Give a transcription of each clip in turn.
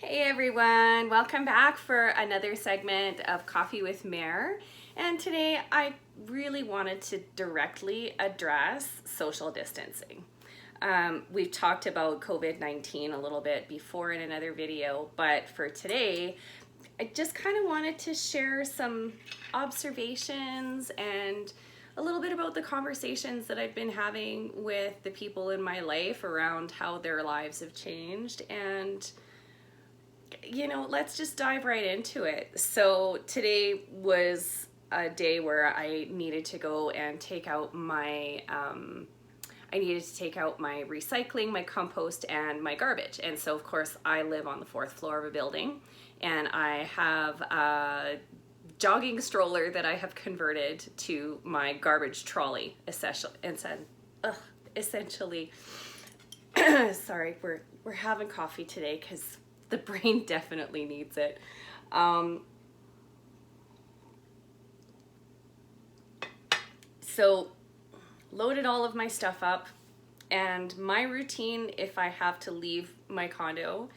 Hey everyone, welcome back for another segment of Coffee with Mare. And today I really wanted to directly address social distancing. We've talked about COVID-19 a little bit before in another video, but for today, I just kind of wanted to share some observations and a little bit about the conversations that I've been having with the people in my life around how their lives have changed, and let's just dive right into it. So today was a day where I needed to go and take out my recycling, my compost, and my garbage. And so of course I live on the fourth floor of a building, and I have a jogging stroller that I have converted to my garbage trolley, essentially. Sorry, we're having coffee today because the brain definitely needs it. So loaded all of my stuff up, and my routine if I have to leave my condo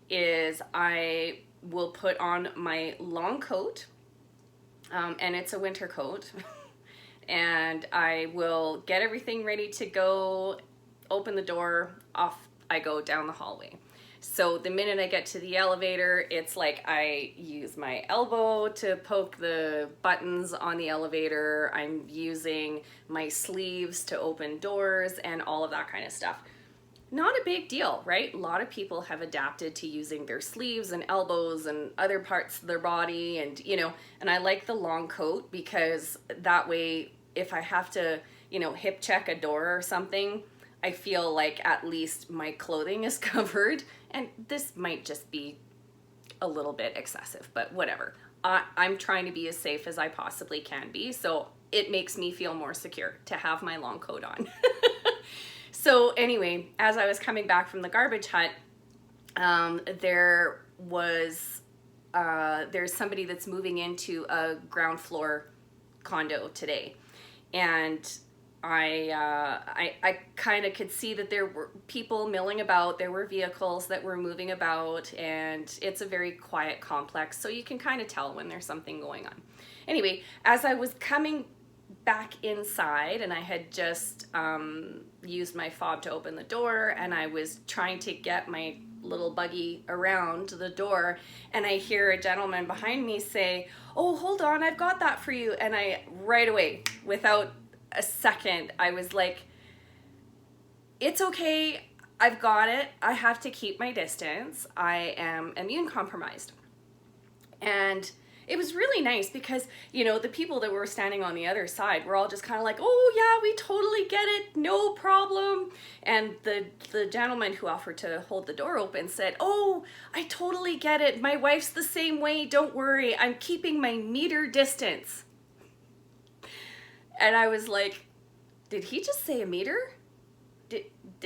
is I will put on my long coat, and it's a winter coat, and I will get everything ready to go, open the door, off I go down the hallway. So the minute I get to the elevator, it's like I use my elbow to poke the buttons on the elevator. I'm using my sleeves to open doors and all of that kind of stuff. Not a big deal, right? A lot of people have adapted to using their sleeves and elbows and other parts of their body, and and I like the long coat because that way if I have to, hip check a door or something, I feel like at least my clothing is covered. And this might just be a little bit excessive, but whatever. I'm trying to be as safe as I possibly can be, so it makes me feel more secure to have my long coat on. So anyway, as I was coming back from the garbage hut, there's somebody that's moving into a ground floor condo today, and I kind of could see that there were people milling about, there were vehicles that were moving about, and it's a very quiet complex, so you can kind of tell when there's something going on. Anyway, as I was coming back inside, and I had just used my fob to open the door, and I was trying to get my little buggy around the door, and I hear a gentleman behind me say, "Oh, hold on, I've got that for you." And I right away, without a second, I was like, it's okay, I've got it, I have to keep my distance, I am immune compromised. And it was really nice because the people that were standing on the other side were all just kind of like, "Oh yeah, we totally get it, no problem." And the gentleman who offered to hold the door open said, "Oh, I totally get it, my wife's the same way, don't worry, I'm keeping my meter distance." And I was like, did he just say a meter?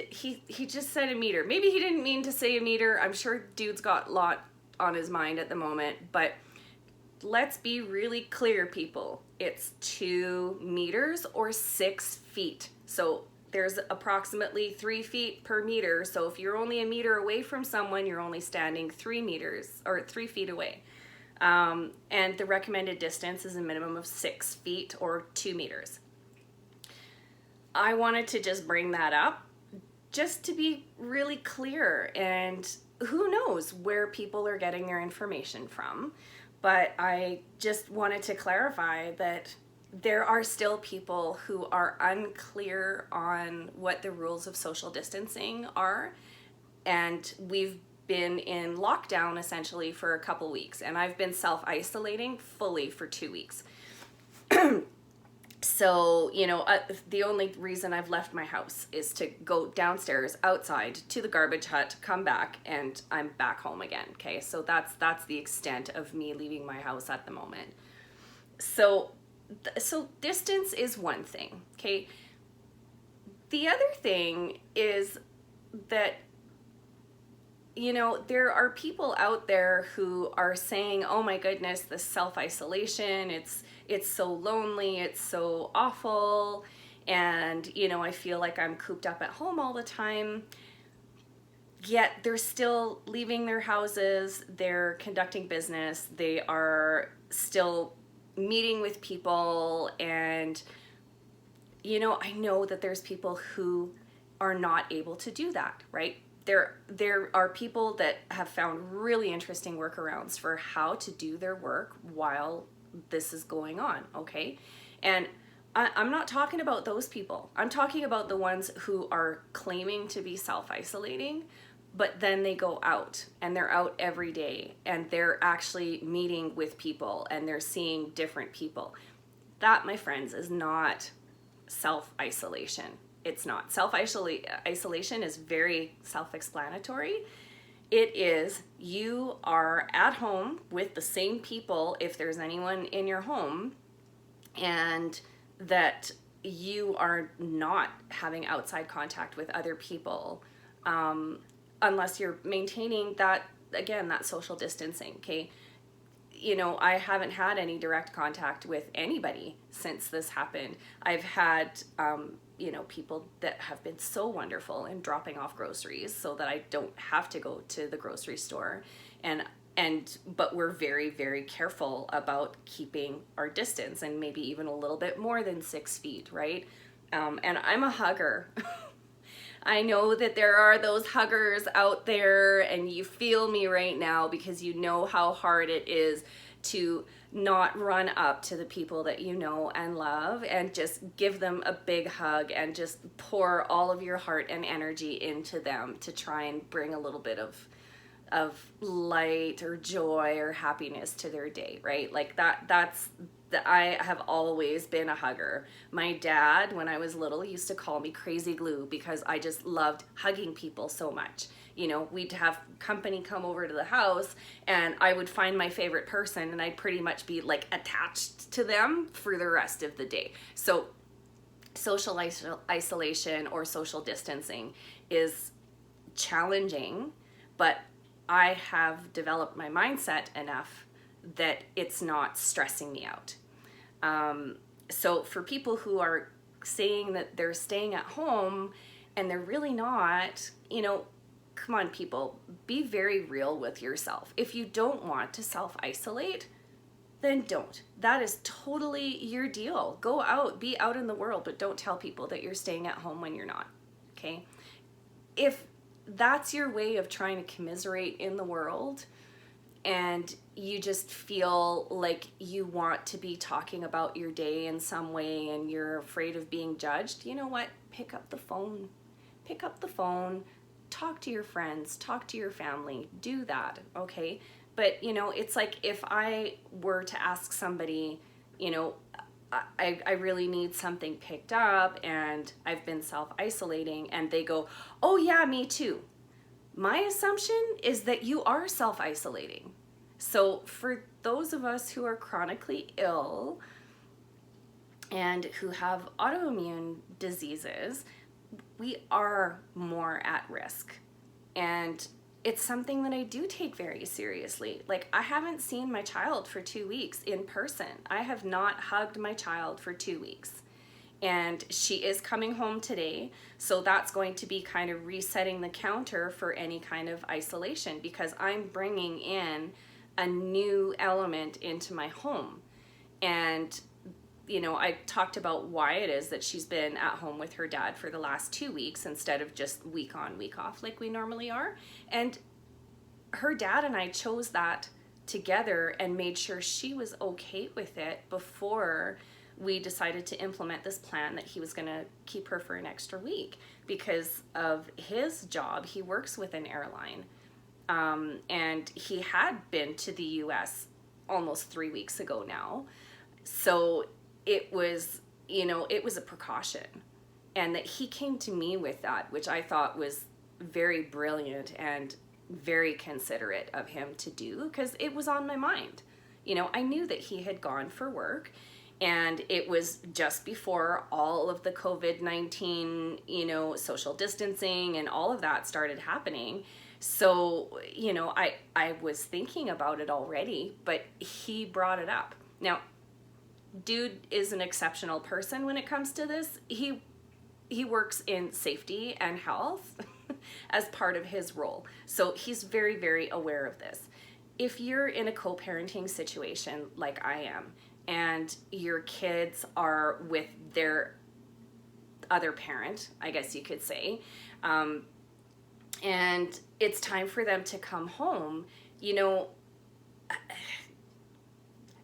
He just said a meter. Maybe he didn't mean to say a meter. I'm sure dude's got a lot on his mind at the moment, but let's be really clear, people. It's 2 meters or 6 feet. So there's approximately 3 feet per meter. So if you're only a meter away from someone, you're only standing 3 meters or 3 feet away. And the recommended distance is a minimum of 6 feet or 2 meters. I wanted to just bring that up just to be really clear, and who knows where people are getting their information from, but I just wanted to clarify that there are still people who are unclear on what the rules of social distancing are, and we've been in lockdown essentially for a couple weeks, and I've been self-isolating fully for 2 weeks. So, the only reason I've left my house is to go downstairs outside to the garbage hut, come back, and I'm back home again. Okay, so that's the extent of me leaving my house at the moment. So distance is one thing. Okay, the other thing is that there are people out there who are saying, "Oh my goodness, this self-isolation, it's so lonely, it's so awful, and I feel like I'm cooped up at home all the time." yet they're still leaving their houses, they're conducting business, they are still meeting with people. And I know that there's people who are not able to do that, right? There are people that have found really interesting workarounds for how to do their work while this is going on, okay? And I'm not talking about those people. I'm talking about the ones who are claiming to be self-isolating, but then they go out and they're out every day and they're actually meeting with people and they're seeing different people. That, my friends, is not self-isolation. It's not. Self-isolation is very self-explanatory. It is you are at home with the same people, if there's anyone in your home, and that you are not having outside contact with other people, unless you're maintaining that, again, that social distancing, okay? I haven't had any direct contact with anybody since this happened. I've had, people that have been so wonderful in dropping off groceries so that I don't have to go to the grocery store. But we're very, very careful about keeping our distance, and maybe even a little bit more than 6 feet, right? And I'm a hugger. I know that there are those huggers out there, and you feel me right now because you know how hard it is to not run up to the people that you know and love and just give them a big hug and just pour all of your heart and energy into them to try and bring a little bit of light or joy or happiness to their day, right? Like I have always been a hugger. My dad, when I was little, used to call me crazy glue because I just loved hugging people so much. We'd have company come over to the house and I would find my favorite person and I'd pretty much be like attached to them for the rest of the day. So social isolation or social distancing is challenging, but I have developed my mindset enough that it's not stressing me out. So for people who are saying that they're staying at home and they're really not, come on, people, be very real with yourself. If you don't want to self-isolate, then don't. That is totally your deal. Go out, be out in the world, but don't tell people that you're staying at home when you're not, okay? If that's your way of trying to commiserate in the world, and you just feel like you want to be talking about your day in some way and you're afraid of being judged, you know what? Pick up the phone. Talk to your friends, talk to your family, do that, okay? But, it's like if I were to ask somebody, I really need something picked up and I've been self-isolating, and they go, oh yeah, me too. My assumption is that you are self-isolating. So for those of us who are chronically ill and who have autoimmune diseases, we are more at risk. And it's something that I do take very seriously. Like, I haven't seen my child for 2 weeks in person. I have not hugged my child for 2 weeks. And she is coming home today, so that's going to be kind of resetting the counter for any kind of isolation, because I'm bringing in a new element into my home. And I talked about why it is that she's been at home with her dad for the last 2 weeks instead of just week on, week off like we normally are. And her dad and I chose that together and made sure she was okay with it before we decided to implement this plan that he was going to keep her for an extra week because of his job. He works with an airline, and he had been to the US almost 3 weeks ago now. So it was, it was a precaution, and that he came to me with that, which I thought was very brilliant and very considerate of him to do, because it was on my mind. I knew that he had gone for work, and it was just before all of the COVID-19, social distancing and all of that started happening. So, I was thinking about it already, but he brought it up. Now, dude is an exceptional person when it comes to this. He works in safety and health. as part of his role. So he's very, very aware of this. If you're in a co-parenting situation like I am, and your kids are with their other parent, I guess you could say, and it's time for them to come home, you know,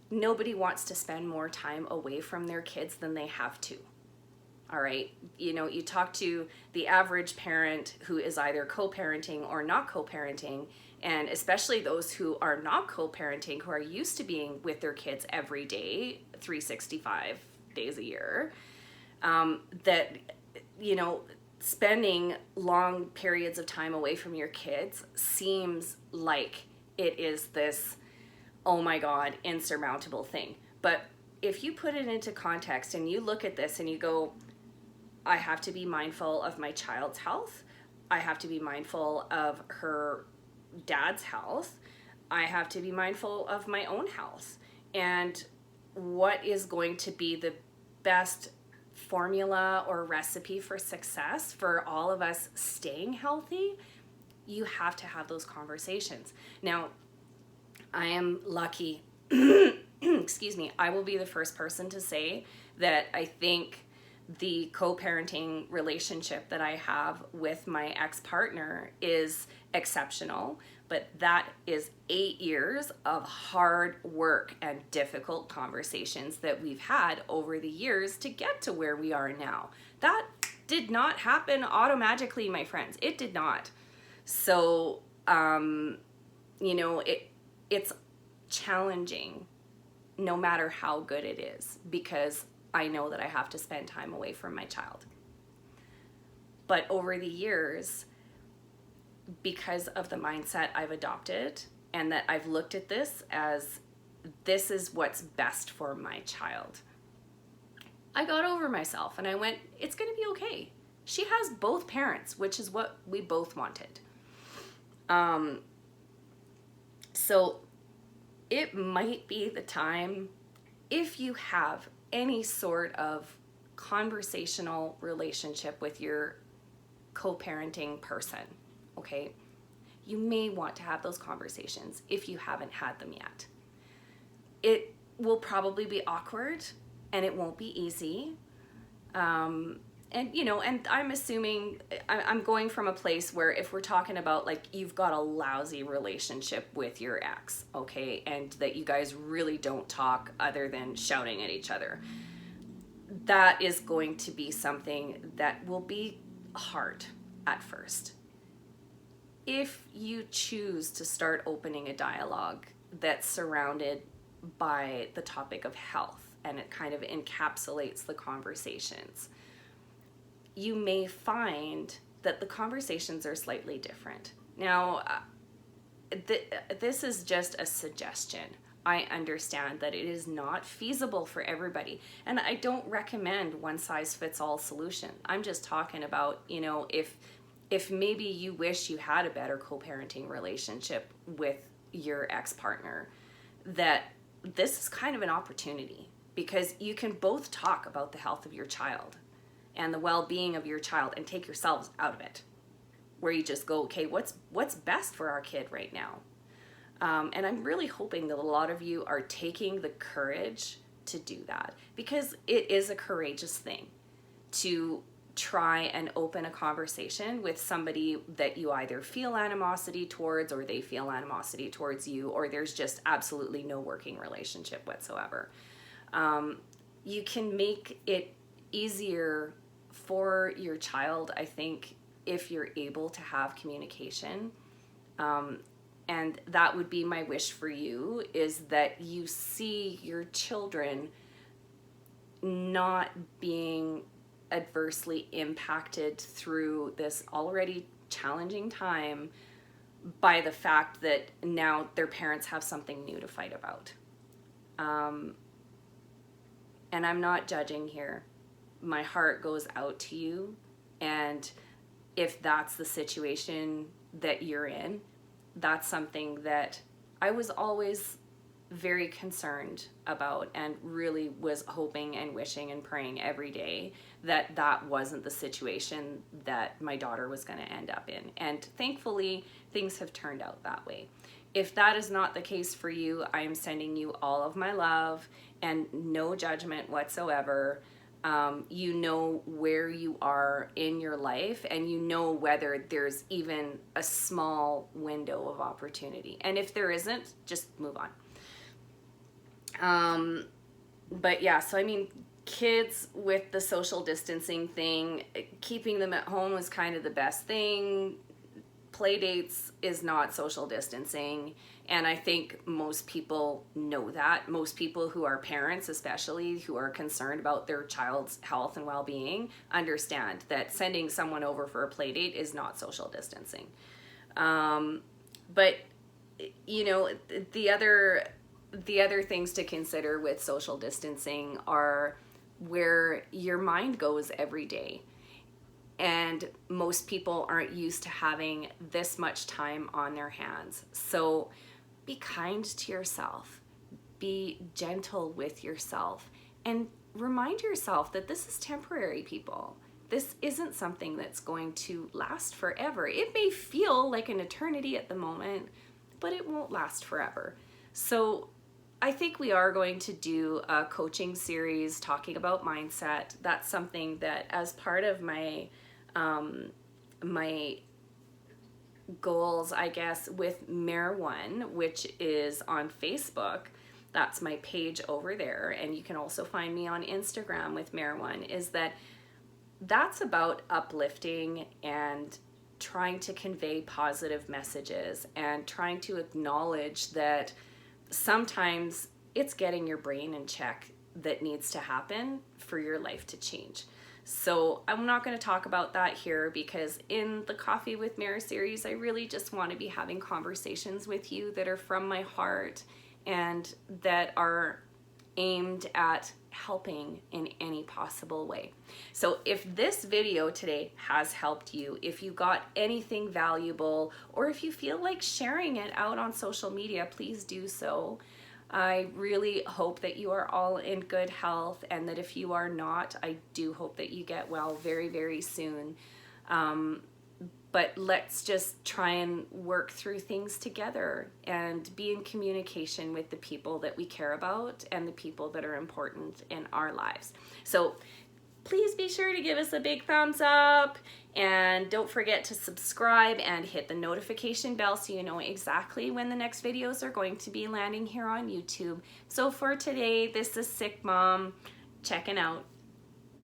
nobody wants to spend more time away from their kids than they have to. All right. You know, you talk to the average parent who is either co-parenting or not co-parenting, and especially those who are not co-parenting, who are used to being with their kids every day, 365 days a year, that, you know, spending long periods of time away from your kids seems like it is this, oh my God, insurmountable thing. But if you put it into context and you look at this and you go, I have to be mindful of my child's health. I have to be mindful of her dad's health. I have to be mindful of my own health. And what is going to be the best formula or recipe for success for all of us staying healthy? You have to have those conversations. Now, I am lucky, excuse me, I will be the first person to say that I think the co-parenting relationship that I have with my ex-partner is exceptional, but that is 8 years of hard work and difficult conversations that we've had over the years to get to where we are now. That did not happen automatically, my friends. It did not. So, you know, it's challenging no matter how good it is, because I know that I have to spend time away from my child. But over the years, because of the mindset I've adopted and that I've looked at this as this is what's best for my child, I got over myself and I went, it's going to be okay. She has both parents, which is what we both wanted. So it might be the time, if you have any sort of conversational relationship with your co-parenting person, okay, you may want to have those conversations if you haven't had them yet. It will probably be awkward and it won't be easy. And, you know, and I'm assuming, I'm going from a place where if we're talking about like you've got a lousy relationship with your ex, okay, and that you guys really don't talk other than shouting at each other, that is going to be something that will be hard at first. If you choose to start opening a dialogue that's surrounded by the topic of health and it kind of encapsulates the conversations, you may find that the conversations are slightly different. Now, this is just a suggestion. I understand that it is not feasible for everybody, and I don't recommend one size fits all solution. I'm just talking about, you know, if maybe you wish you had a better co-parenting relationship with your ex-partner, that this is kind of an opportunity, because you can both talk about the health of your child and the well-being of your child and take yourselves out of it, where you just go, okay, what's best for our kid right now? And I'm really hoping that a lot of you are taking the courage to do that, because it is a courageous thing to try and open a conversation with somebody that you either feel animosity towards or they feel animosity towards you, or there's just absolutely no working relationship whatsoever. You can make it easier for your child, I think, if you're able to have communication. And that would be my wish for you, is that you see your children not being adversely impacted through this already challenging time by the fact that now their parents have something new to fight about. And I'm not judging here. My heart goes out to you, and if that's the situation that you're in, that's something that I was always very concerned about, and really was hoping and wishing and praying every day that that wasn't the situation that my daughter was going to end up in. And thankfully, things have turned out that way. If that is not the case for you, I am sending you all of my love and no judgment whatsoever. You know where you are in your life, and you know whether there's even a small window of opportunity. And if there isn't, just move on. But yeah, so I mean, kids with the social distancing thing, keeping them at home was kind of the best thing. Play dates is not social distancing, and I think most people know that. Most people who are parents, especially, who are concerned about their child's health and well-being, understand that sending someone over for a play date is not social distancing. But you know, the other things to consider with social distancing are where your mind goes every day. And most people aren't used to having this much time on their hands. So be kind to yourself, be gentle with yourself, and remind yourself that this is temporary, people. This isn't something that's going to last forever. It may feel like an eternity at the moment, but it won't last forever. So I think we are going to do a coaching series talking about mindset. That's something that, as part of my my goals, I guess, with Mare E16, which is on Facebook. That's my page over there, and you can also find me on Instagram with Mare E16, is that's about uplifting and trying to convey positive messages and trying to acknowledge that sometimes it's getting your brain in check that needs to happen for your life to change. So I'm not going to talk about that here, because in the Coffee with Mare series, I really just want to be having conversations with you that are from my heart and that are aimed at helping in any possible way. So if this video today has helped you, if you got anything valuable, or if you feel like sharing it out on social media, please do so. I really hope that you are all in good health, and that if you are not, I do hope that you get well very, very soon. But let's just try and work through things together and be in communication with the people that we care about and the people that are important in our lives. So please be sure to give us a big thumbs up, and don't forget to subscribe and hit the notification bell so you know exactly when the next videos are going to be landing here on YouTube. So for today, this is SickMom checking out.